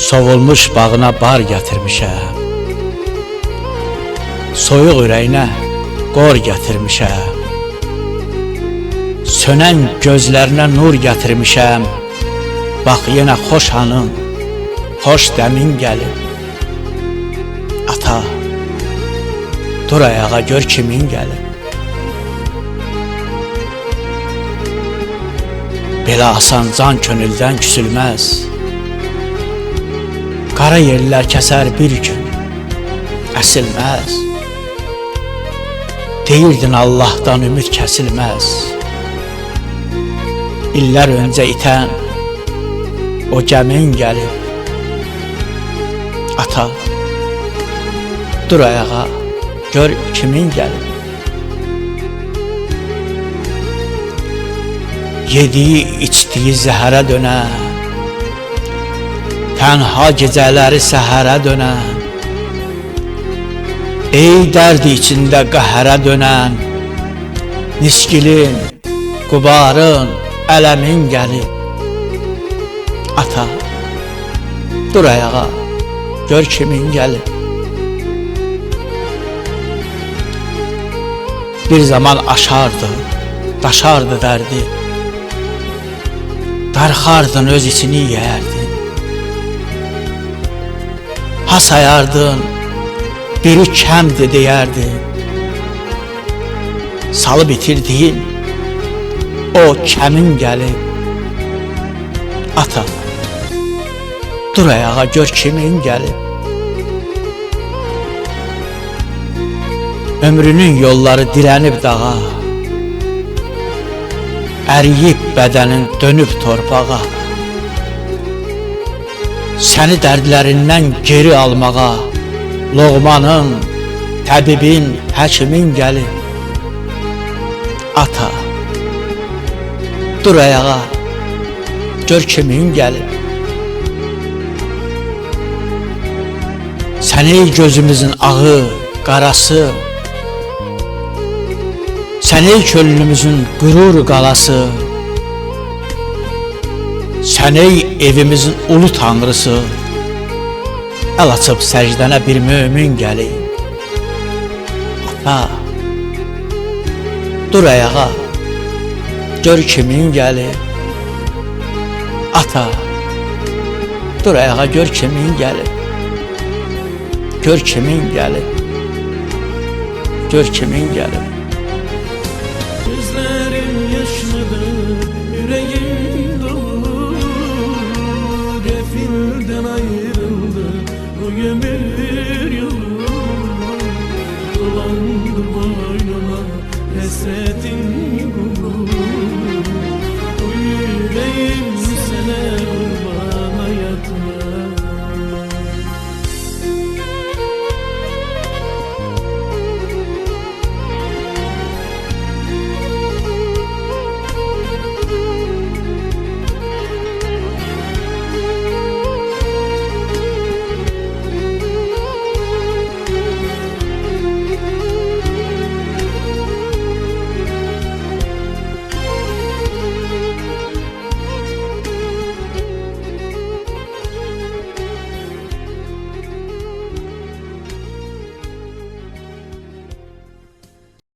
Sovulmuş bağına bar gətirmişəm, soyuq ürəyinə qor gətirmişəm, sönən gözlərinə nur gətirmişəm. Bax yenə xoş anın, xoş dəmin gəlib. Ata, dur ayağa gör kimin gəlib. Belə asan can könüldən küsülməz. Qara yerlər kəsər bir gün, əsilməz. Deyirdin Allahdan ümid kəsilməz. İllər öncə itən o gəmin gəlib. Ata, dur ayağa gör kimin gəlib. Yediyi içdiyi zəhərə dönən, tənha gecələri səhərə dönən, ey dərdi içində qəhərə dönən, niskilin, qubarın, ələmin gəlib. Ata, dur ayağa gör kimin gəlib. Bir zaman aşardı, daşardı dərdi, darxardın öz içini yeyərdin. Ha sayardın, biri kəmdi deyərdin. Salı bitirdiyin o kəmin gəlib. Ata, dur ayağa gör kimin gəlib. Ömrünün yolları dirənib dağa, əriyib bədənin dönüb torpağa. Səni dərdlərindən geri almağa, loğmanın, təbibin, həkimin gəlib. Ata, dur ayağa gör kimin gəlib. Sən ey gözümüzün ağı, qarası, sən ey könlümüzün qürur qalası, sən ey evimizin ulu tanrısı, əl açıb səcdənə bir mömin gəlib. Ata, dur ayağa gör kimin gəlib. Ata, dur ayağa gör kimin gəlib. Gör kimin gəlib. Gör kimin gəlib. Gözlerim yaşlıdır, yüreğim dolu. Refilden ayrıldı bu ömür yolu. Dolandı boynuma hasretin